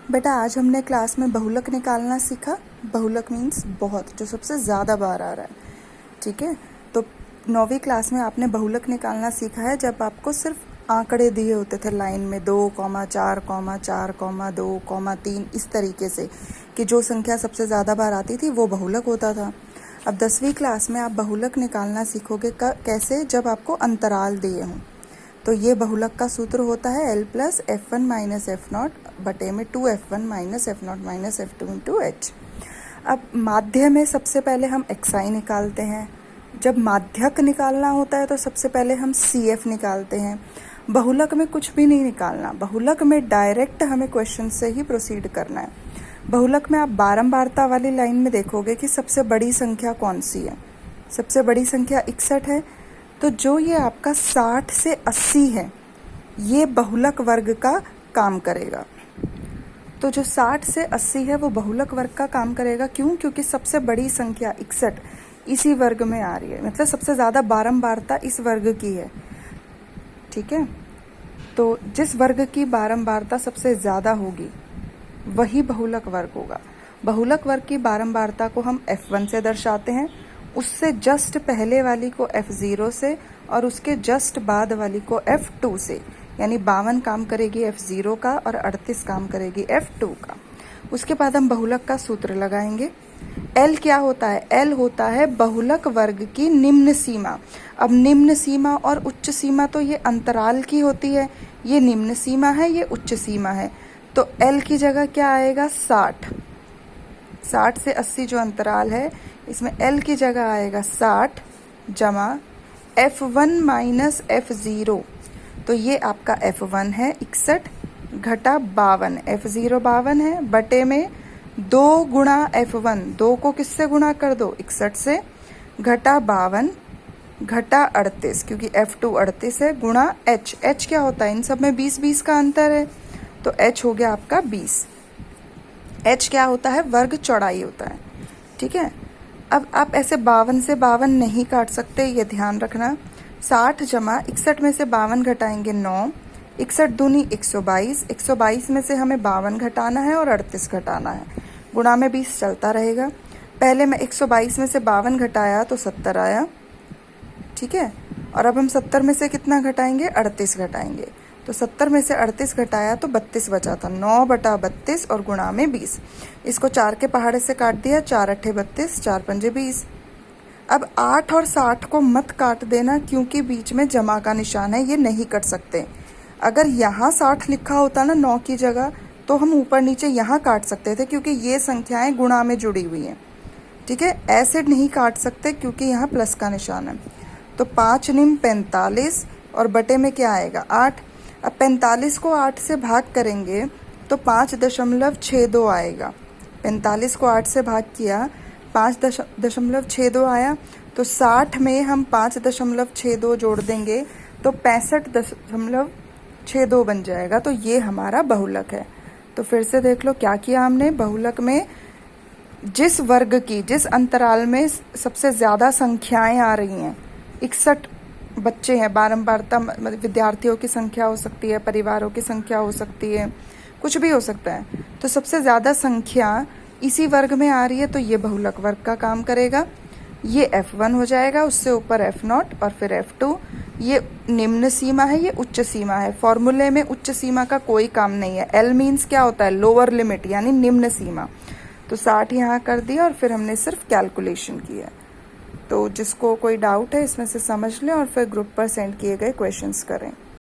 बेटा आज हमने क्लास में बहुलक निकालना सीखा। बहुलक मीन्स बहुत, जो सबसे ज़्यादा बार आ रहा है। ठीक है, तो 9वीं क्लास में आपने बहुलक निकालना सीखा है जब आपको सिर्फ आंकड़े दिए होते थे लाइन में 2,4,4,2,3 इस तरीके से कि जो संख्या सबसे ज़्यादा बार आती थी वो बहुलक होता था। अब 10वीं क्लास में आप बहुलक निकालना सीखोगे कैसे, जब आपको अंतराल दिए हों। तो ये बहुलक का सूत्र होता है L plus F1 minus F0 बटे में 2F1 minus F0 minus F2 into H। अब माध्य में सबसे पहले हम xi निकालते हैं। जब माध्यक निकालना होता है तो सबसे पहले हम CF निकालते हैं। बहुलक में कुछ भी नहीं निकालना, बहुलक में डायरेक्ट हमें क्वेश्चन से ही प्रोसीड करना है। बहुलक में आप बारंबारता वाली लाइन में देखोगे कि सबसे बड़ी संख्या कौन सी है। सबसे बड़ी संख्या 61 है। तो जो ये आपका 60 से 80 है, ये बहुलक वर्ग का काम करेगा। तो जो 60 से 80 है वो बहुलक वर्ग का काम करेगा। क्यों? क्योंकि सबसे बड़ी संख्या 61 इसी वर्ग में आ रही है, मतलब सबसे ज़्यादा बारंबारता इस वर्ग की है। ठीक है, तो जिस वर्ग की बारंबारता सबसे ज़्यादा होगी वही बहुलक वर्ग होगा। बहुलक वर्ग की बारंबारता को हम F1 से दर्शाते हैं, उससे जस्ट पहले वाली को F0 से और उसके जस्ट बाद वाली को F2 से। यानी 52 काम करेगी F0 का और 38 काम करेगी F2 का। उसके बाद हम बहुलक का सूत्र लगाएंगे। L क्या होता है? L होता है बहुलक वर्ग की निम्न सीमा। अब निम्न सीमा और उच्च सीमा तो ये अंतराल की होती है। ये निम्न सीमा है, ये उच्च सीमा है। तो L की जगह क्या आएगा? 60। 60 से 80 जो अंतराल है, इसमें L की जगह आएगा 60 जमा F1 माइनस F0। तो ये आपका F1 है 61 घटा 52, F0 52 है, बटे में 2 गुणा F1, 2 को किससे गुणा कर दो? 61 से, घटा 52 घटा 38, क्योंकि F2 38 है, गुणा H। H क्या होता है? इन सब में 20-20 का अंतर है, तो H हो गया आपका 20। H क्या होता है? वर्ग चौड़ाई होता है। ठीक है, अब आप ऐसे 52 से 52 नहीं काट सकते, ये ध्यान रखना। 60 जमा 61 में से 52 घटाएंगे 9, 61 दूनी 122, 122 में से हमें 52 घटाना है और 38 घटाना है, गुणा में 20 चलता रहेगा। पहले मैं 122 में से 52 घटाया तो 70 आया। ठीक है, और अब हम 70 में से कितना घटाएंगे? 38 घटाएंगे। तो 70 में से 38 घटाया तो 32 बचा था, 9 बटा 32 और गुणा में 20। इसको 4 के पहाड़े से काट दिया, 4 अट्ठे 32, 4 पंजे 20। अब 8 और 60 को मत काट देना, क्योंकि बीच में जमा का निशान है, ये नहीं कट सकते। अगर यहाँ 60 लिखा होता ना 9 की जगह, तो हम ऊपर नीचे यहाँ काट सकते थे, क्योंकि ये संख्याएं गुणा में जुड़ी हुई हैं। ठीक है, ऐसे नहीं काट सकते क्योंकि यहाँ प्लस का निशान है। तो 5 निम 45 और बटे में क्या आएगा? 8। अब 45 को 8 से भाग करेंगे तो 5.62 आएगा। 45 को 8 से भाग किया, 5.62 आया। तो 60 में हम 5.62 जोड़ देंगे तो 65.62 बन जाएगा। तो ये हमारा बहुलक है। तो फिर से देख लो क्या किया हमने। बहुलक में जिस वर्ग की, जिस अंतराल में सबसे ज़्यादा संख्याएं आ रही हैं, 61 बच्चे हैं, बारंबारता विद्यार्थियों की संख्या हो सकती है, परिवारों की संख्या हो सकती है, कुछ भी हो सकता है, तो सबसे ज़्यादा संख्या इसी वर्ग में आ रही है, तो ये बहुलक वर्ग का काम करेगा। ये F1 हो जाएगा, उससे ऊपर F0 और फिर F2। ये निम्न सीमा है, ये उच्च सीमा है। फॉर्मूले में उच्च सीमा का कोई काम नहीं है। L मीन्स क्या होता है? लोअर लिमिट, यानी निम्न सीमा। तो 60 यहाँ कर दिया और फिर हमने सिर्फ कैलकुलेशन किया। तो जिसको कोई डाउट है इसमें से समझ लें और फिर ग्रुप पर सेंड किए गए क्वेश्चंस करें।